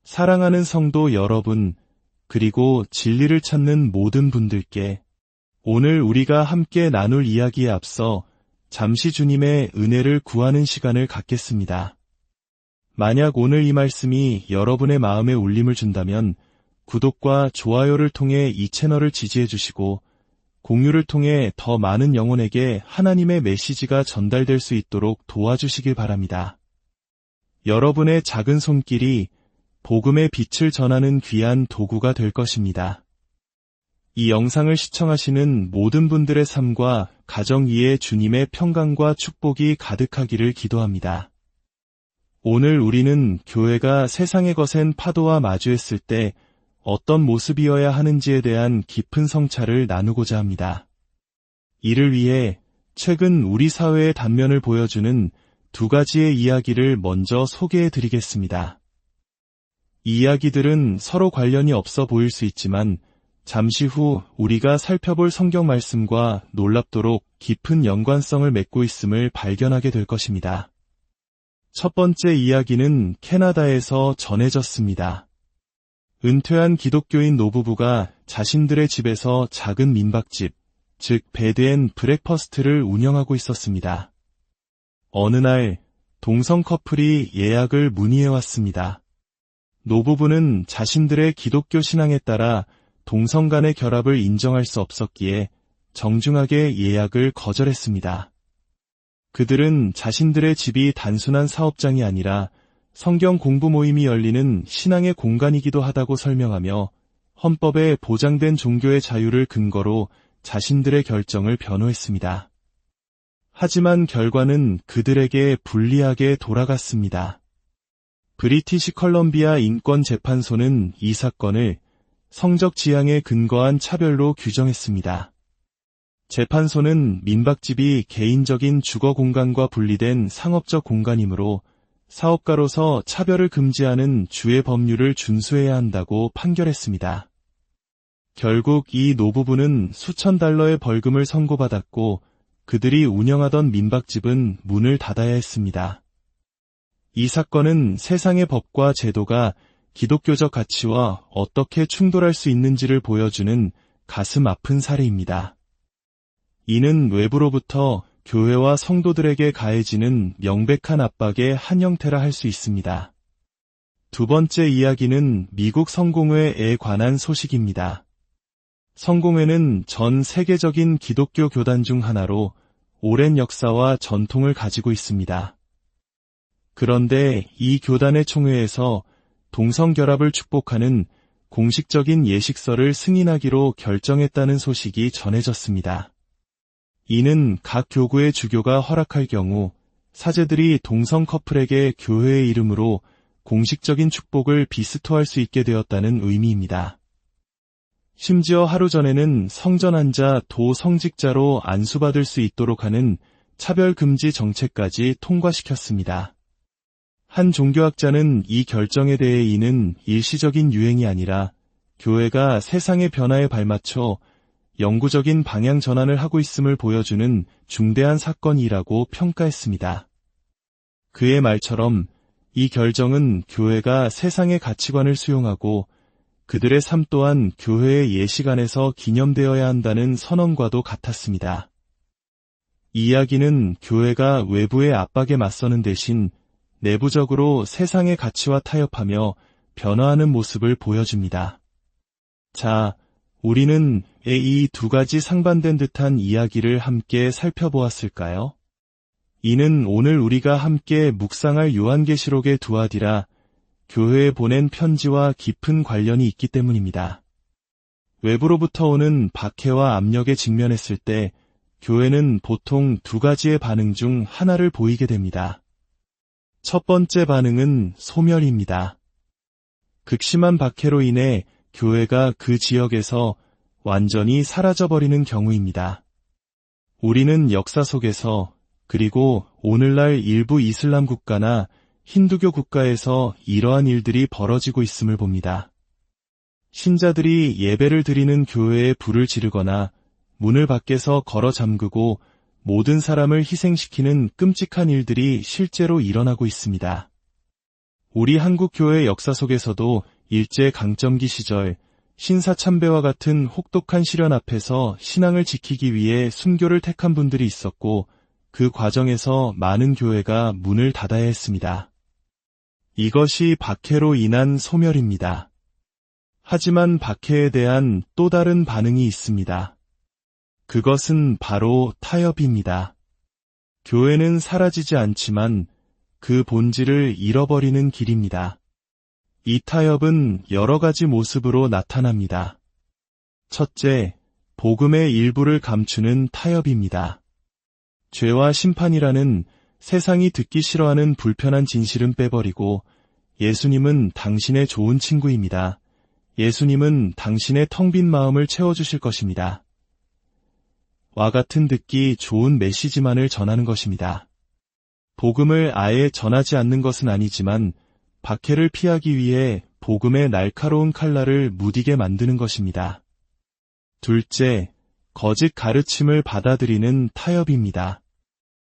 사랑하는 성도 여러분, 그리고 진리를 찾는 모든 분들께 오늘 우리가 함께 나눌 이야기에 앞서 잠시 주님의 은혜를 구하는 시간을 갖겠습니다. 만약 오늘 이 말씀이 여러분의 마음에 울림을 준다면 구독과 좋아요를 통해 이 채널을 지지해 주시고 공유를 통해 더 많은 영혼에게 하나님의 메시지가 전달될 수 있도록 도와주시길 바랍니다. 여러분의 작은 손길이 복음의 빛을 전하는 귀한 도구가 될 것입니다. 이 영상을 시청하시는 모든 분들의 삶과 가정 위에 주님의 평강과 축복이 가득하기를 기도합니다. 오늘 우리는 교회가 세상에 거센 파도와 마주했을 때 어떤 모습이어야 하는지에 대한 깊은 성찰을 나누고자 합니다. 이를 위해 최근 우리 사회의 단면을 보여주는 두 가지의 이야기를 먼저 소개해 드리겠습니다. 이 이야기들은 서로 관련이 없어 보일 수 있지만 잠시 후 우리가 살펴볼 성경 말씀과 놀랍도록 깊은 연관성을 맺고 있음을 발견하게 될 것입니다. 첫 번째 이야기는 캐나다에서 전해졌습니다. 은퇴한 기독교인 노부부가 자신들의 집에서 작은 민박집, 즉 베드 앤 브렉퍼스트를 운영하고 있었습니다. 어느 날 동성 커플이 예약을 문의해왔습니다. 노부부는 자신들의 기독교 신앙에 따라 동성 간의 결합을 인정할 수 없었기에 정중하게 예약을 거절했습니다. 그들은 자신들의 집이 단순한 사업장이 아니라 성경 공부 모임이 열리는 신앙의 공간이기도 하다고 설명하며 헌법에 보장된 종교의 자유를 근거로 자신들의 결정을 변호했습니다. 하지만 결과는 그들에게 불리하게 돌아갔습니다. 브리티시 컬럼비아 인권재판소는 이 사건을 성적 지향에 근거한 차별로 규정했습니다. 재판소는 민박집이 개인적인 주거 공간과 분리된 상업적 공간이므로 사업가로서 차별을 금지하는 주의 법률을 준수해야 한다고 판결했습니다. 결국 이 노부부는 수천 달러의 벌금을 선고받았고 그들이 운영하던 민박집은 문을 닫아야 했습니다. 이 사건은 세상의 법과 제도가 기독교적 가치와 어떻게 충돌할 수 있는지를 보여주는 가슴 아픈 사례입니다. 이는 외부로부터 교회와 성도들에게 가해지는 명백한 압박의 한 형태라 할 수 있습니다. 두 번째 이야기는 미국 성공회에 관한 소식입니다. 성공회는 전 세계적인 기독교 교단 중 하나로 오랜 역사와 전통을 가지고 있습니다. 그런데 이 교단의 총회에서 동성결합을 축복하는 공식적인 예식서를 승인하기로 결정했다는 소식이 전해졌습니다. 이는 각 교구의 주교가 허락할 경우 사제들이 동성 커플에게 교회의 이름으로 공식적인 축복을 비스토할 수 있게 되었다는 의미입니다. 심지어 하루 전에는 성전환자 도성직자로 안수받을 수 있도록 하는 차별금지 정책까지 통과시켰습니다. 한 종교학자는 이 결정에 대해 이는 일시적인 유행이 아니라 교회가 세상의 변화에 발맞춰 영구적인 방향 전환을 하고 있음을 보여주는 중대한 사건이라고 평가했습니다. 그의 말처럼 이 결정은 교회가 세상의 가치관을 수용하고 그들의 삶 또한 교회의 예식 안에서 기념되어야 한다는 선언과도 같았습니다. 이 이야기는 교회가 외부의 압박에 맞서는 대신 내부적으로 세상의 가치와 타협하며 변화하는 모습을 보여줍니다. 자, 우리는 이 두 가지 상반된 듯한 이야기를 함께 살펴보았을까요? 이는 오늘 우리가 함께 묵상할 요한계시록의 두 아디라 교회에 보낸 편지와 깊은 관련이 있기 때문입니다. 외부로부터 오는 박해와 압력에 직면했을 때 교회는 보통 두 가지의 반응 중 하나를 보이게 됩니다. 첫 번째 반응은 소멸입니다. 극심한 박해로 인해 교회가 그 지역에서 완전히 사라져버리는 경우입니다. 우리는 역사 속에서 그리고 오늘날 일부 이슬람 국가나 힌두교 국가에서 이러한 일들이 벌어지고 있음을 봅니다. 신자들이 예배를 드리는 교회에 불을 지르거나 문을 밖에서 걸어 잠그고 모든 사람을 희생시키는 끔찍한 일들이 실제로 일어나고 있습니다. 우리 한국교회 역사 속에서도 일제강점기 시절 신사참배와 같은 혹독한 시련 앞에서 신앙을 지키기 위해 순교를 택한 분들이 있었고 그 과정에서 많은 교회가 문을 닫아야 했습니다. 이것이 박해로 인한 소멸입니다. 하지만 박해에 대한 또 다른 반응이 있습니다. 그것은 바로 타협입니다. 교회는 사라지지 않지만 그 본질을 잃어버리는 길입니다. 이 타협은 여러 가지 모습으로 나타납니다. 첫째, 복음의 일부를 감추는 타협입니다. 죄와 심판이라는 세상이 듣기 싫어하는 불편한 진실은 빼버리고 예수님은 당신의 좋은 친구입니다. 예수님은 당신의 텅 빈 마음을 채워주실 것입니다. 와 같은 듣기 좋은 메시지만을 전하는 것입니다. 복음을 아예 전하지 않는 것은 아니지만 박해를 피하기 위해 복음의 날카로운 칼날을 무디게 만드는 것입니다. 둘째, 거짓 가르침을 받아들이는 타협입니다.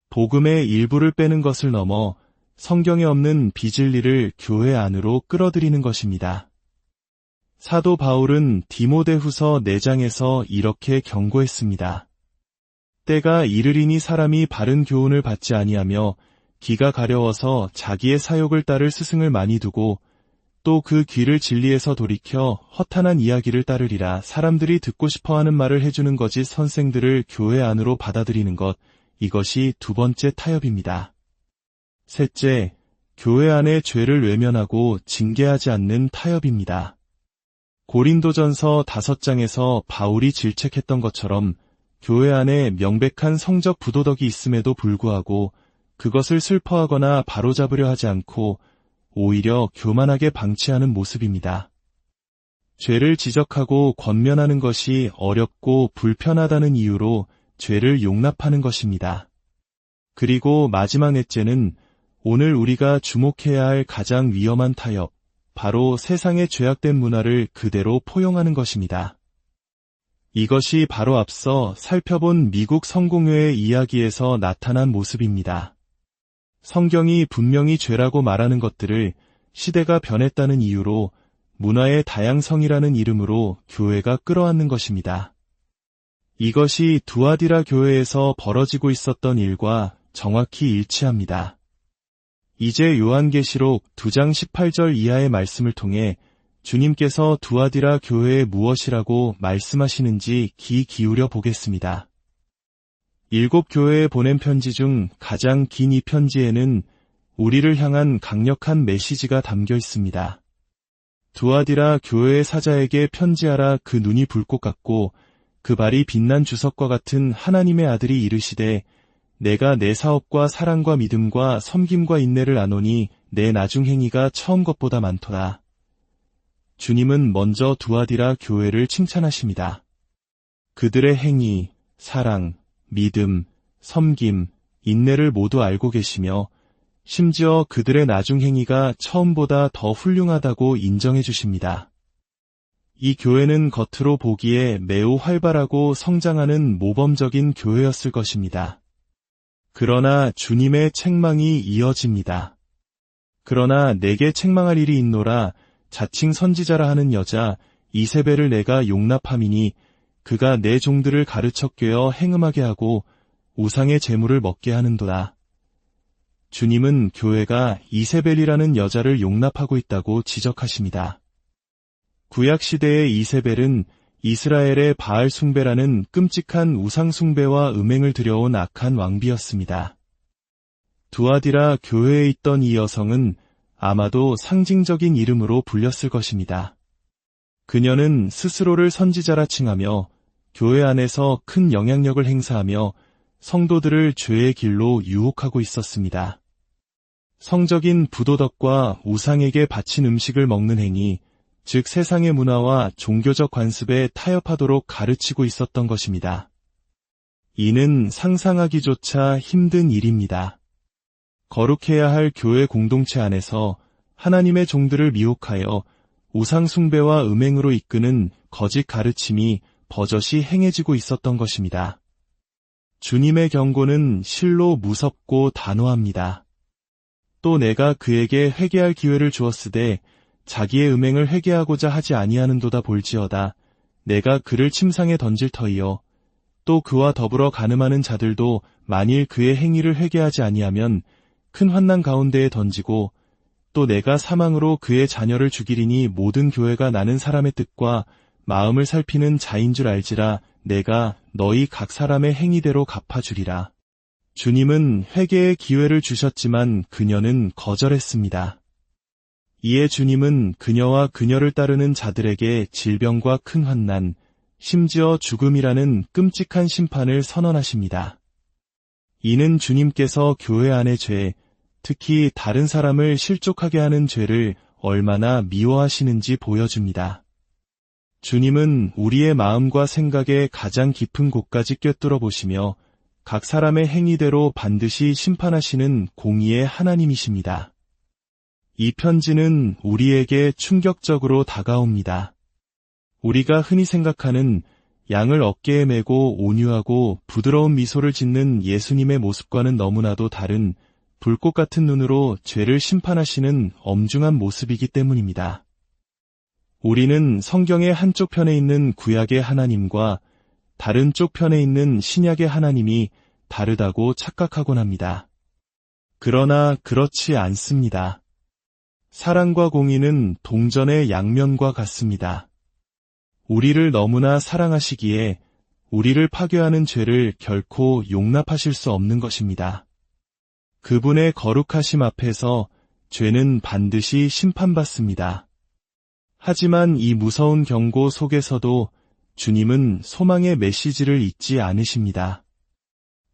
복음의 일부를 빼는 것을 넘어 성경에 없는 비진리를 교회 안으로 끌어들이는 것입니다. 사도 바울은 디모데후서 4장에서 이렇게 경고했습니다. 때가 이르리니 사람이 바른 교훈을 받지 아니하며 기가 가려워서 자기의 사욕을 따를 스승을 많이 두고 또 그 귀를 진리에서 돌이켜 허탄한 이야기를 따르리라. 사람들이 듣고 싶어하는 말을 해주는 거짓 선생들을 교회 안으로 받아들이는 것, 이것이 두 번째 타협입니다. 셋째, 교회 안의 죄를 외면하고 징계하지 않는 타협입니다. 고린도전서 5장에서 바울이 질책했던 것처럼 교회 안에 명백한 성적 부도덕이 있음에도 불구하고 그것을 슬퍼하거나 바로잡으려 하지 않고 오히려 교만하게 방치하는 모습입니다. 죄를 지적하고 권면하는 것이 어렵고 불편하다는 이유로 죄를 용납하는 것입니다. 그리고 마지막 넷째는 오늘 우리가 주목해야 할 가장 위험한 타협, 바로 세상의 죄악된 문화를 그대로 포용하는 것입니다. 이것이 바로 앞서 살펴본 미국 성공회의 이야기에서 나타난 모습입니다. 성경이 분명히 죄라고 말하는 것들을 시대가 변했다는 이유로 문화의 다양성이라는 이름으로 교회가 끌어안는 것입니다. 이것이 두아디라 교회에서 벌어지고 있었던 일과 정확히 일치합니다. 이제 요한계시록 2장 18절 이하의 말씀을 통해 주님께서 두아디라 교회에 무엇이라고 말씀하시는지 귀 기울여 보겠습니다. 7 교회에 보낸 편지 중 가장 긴 이 편지에는 우리를 향한 강력한 메시지가 담겨 있습니다. 두아디라 교회의 사자에게 편지하라. 그 눈이 불꽃 같고 그 발이 빛난 주석과 같은 하나님의 아들이 이르시되 내가 내 사업과 사랑과 믿음과 섬김과 인내를 아노니 내 나중 행위가 처음 것보다 많도다. 주님은 먼저 두아디라 교회를 칭찬하십니다. 그들의 행위, 사랑, 믿음, 섬김, 인내를 모두 알고 계시며 심지어 그들의 나중 행위가 처음보다 더 훌륭하다고 인정해 주십니다. 이 교회는 겉으로 보기에 매우 활발하고 성장하는 모범적인 교회였을 것입니다. 그러나 주님의 책망이 이어집니다. 그러나 내게 책망할 일이 있노라. 자칭 선지자라 하는 여자 이세벨을 내가 용납함이니 그가 내 종들을 가르쳐 꿰어 행음하게 하고 우상의 제물을 먹게 하는도다. 주님은 교회가 이세벨이라는 여자를 용납하고 있다고 지적하십니다. 구약시대의 이세벨은 이스라엘의 바알 숭배라는 끔찍한 우상 숭배와 음행을 들여온 악한 왕비였습니다. 두아디라 교회에 있던 이 여성은 아마도 상징적인 이름으로 불렸을 것입니다. 그녀는 스스로를 선지자라 칭하며 교회 안에서 큰 영향력을 행사하며 성도들을 죄의 길로 유혹하고 있었습니다. 성적인 부도덕과 우상에게 바친 음식을 먹는 행위, 즉 세상의 문화와 종교적 관습에 타협하도록 가르치고 있었던 것입니다. 이는 상상하기조차 힘든 일입니다. 거룩해야 할 교회 공동체 안에서 하나님의 종들을 미혹하여 우상 숭배와 음행으로 이끄는 거짓 가르침이 버젓이 행해지고 있었던 것입니다. 주님의 경고는 실로 무섭고 단호합니다. 또 내가 그에게 회개할 기회를 주었으되 자기의 음행을 회개하고자 하지 아니하는도다 볼지어다. 내가 그를 침상에 던질 터이요 또 그와 더불어 간음하는 자들도 만일 그의 행위를 회개하지 아니하면 큰 환난 가운데에 던지고 또 내가 사망으로 그의 자녀를 죽이리니 모든 교회가 나는 사람의 뜻과 마음을 살피는 자인 줄 알지라. 내가 너희 각 사람의 행위대로 갚아주리라. 주님은 회개의 기회를 주셨지만 그녀는 거절했습니다. 이에 주님은 그녀와 그녀를 따르는 자들에게 질병과 큰 환난, 심지어 죽음이라는 끔찍한 심판을 선언하십니다. 이는 주님께서 교회 안의 죄, 특히 다른 사람을 실족하게 하는 죄를 얼마나 미워하시는지 보여줍니다. 주님은 우리의 마음과 생각의 가장 깊은 곳까지 꿰뚫어 보시며 각 사람의 행위대로 반드시 심판하시는 공의의 하나님이십니다. 이 편지는 우리에게 충격적으로 다가옵니다. 우리가 흔히 생각하는 양을 어깨에 메고 온유하고 부드러운 미소를 짓는 예수님의 모습과는 너무나도 다른 불꽃 같은 눈으로 죄를 심판하시는 엄중한 모습이기 때문입니다. 우리는 성경의 한쪽 편에 있는 구약의 하나님과 다른 쪽 편에 있는 신약의 하나님이 다르다고 착각하곤 합니다. 그러나 그렇지 않습니다. 사랑과 공의는 동전의 양면과 같습니다. 우리를 너무나 사랑하시기에 우리를 파괴하는 죄를 결코 용납하실 수 없는 것입니다. 그분의 거룩하심 앞에서 죄는 반드시 심판받습니다. 하지만 이 무서운 경고 속에서도 주님은 소망의 메시지를 잊지 않으십니다.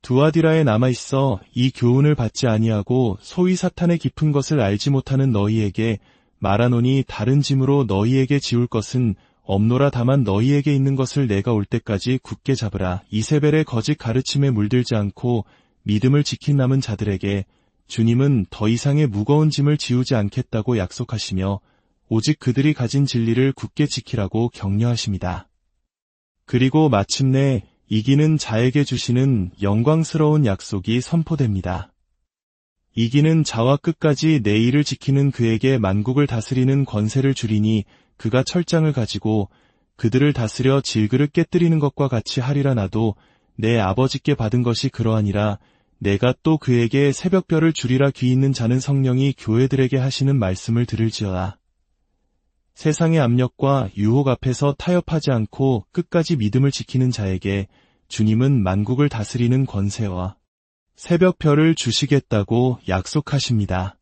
두아디라에 남아있어 이 교훈을 받지 아니하고 소위 사탄의 깊은 것을 알지 못하는 너희에게 말하노니 다른 짐으로 너희에게 지울 것은 없노라. 다만 너희에게 있는 것을 내가 올 때까지 굳게 잡으라. 이세벨의 거짓 가르침에 물들지 않고 믿음을 지킨 남은 자들에게 주님은 더 이상의 무거운 짐을 지우지 않겠다고 약속하시며 오직 그들이 가진 진리를 굳게 지키라고 격려하십니다. 그리고 마침내 이기는 자에게 주시는 영광스러운 약속이 선포됩니다. 이기는 자와 끝까지 내 일을 지키는 그에게 만국을 다스리는 권세를 주리니 그가 철장을 가지고 그들을 다스려 질그릇 깨뜨리는 것과 같이 하리라. 나도 내 아버지께 받은 것이 그러하니라. 내가 또 그에게 새벽별을 주리라. 귀 있는 자는 성령이 교회들에게 하시는 말씀을 들을지어다. 세상의 압력과 유혹 앞에서 타협하지 않고 끝까지 믿음을 지키는 자에게 주님은 만국을 다스리는 권세와 새벽별을 주시겠다고 약속하십니다.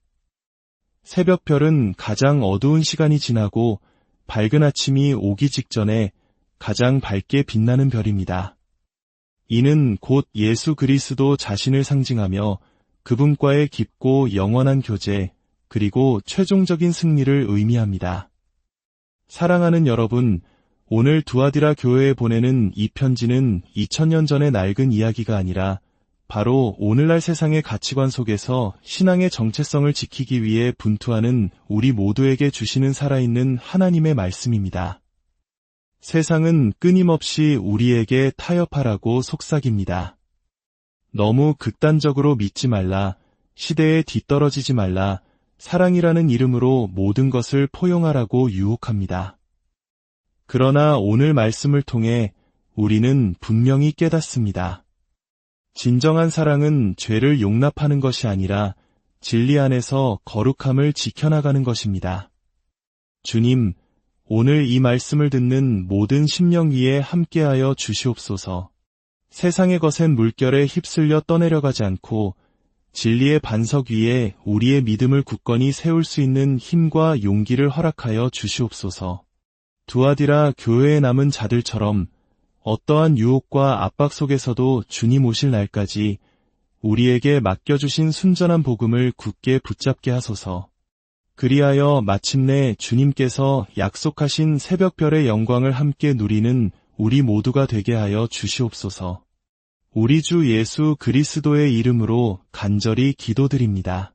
새벽별은 가장 어두운 시간이 지나고 밝은 아침이 오기 직전에 가장 밝게 빛나는 별입니다. 이는 곧 예수 그리스도 자신을 상징하며 그분과의 깊고 영원한 교제 그리고 최종적인 승리를 의미합니다. 사랑하는 여러분, 오늘 두아디라 교회에 보내는 이 편지는 2000년 전의 낡은 이야기가 아니라 바로 오늘날 세상의 가치관 속에서 신앙의 정체성을 지키기 위해 분투하는 우리 모두에게 주시는 살아있는 하나님의 말씀입니다. 세상은 끊임없이 우리에게 타협하라고 속삭입니다. 너무 극단적으로 믿지 말라, 시대에 뒤떨어지지 말라, 사랑이라는 이름으로 모든 것을 포용하라고 유혹합니다. 그러나 오늘 말씀을 통해 우리는 분명히 깨닫습니다. 진정한 사랑은 죄를 용납하는 것이 아니라 진리 안에서 거룩함을 지켜나가는 것입니다. 주님, 오늘 이 말씀을 듣는 모든 심령 위에 함께하여 주시옵소서. 세상의 거센 물결에 휩쓸려 떠내려가지 않고 진리의 반석 위에 우리의 믿음을 굳건히 세울 수 있는 힘과 용기를 허락하여 주시옵소서. 두아디라 교회에 남은 자들처럼 어떠한 유혹과 압박 속에서도 주님 오실 날까지 우리에게 맡겨주신 순전한 복음을 굳게 붙잡게 하소서. 그리하여 마침내 주님께서 약속하신 새벽별의 영광을 함께 누리는 우리 모두가 되게 하여 주시옵소서. 우리 주 예수 그리스도의 이름으로 간절히 기도드립니다.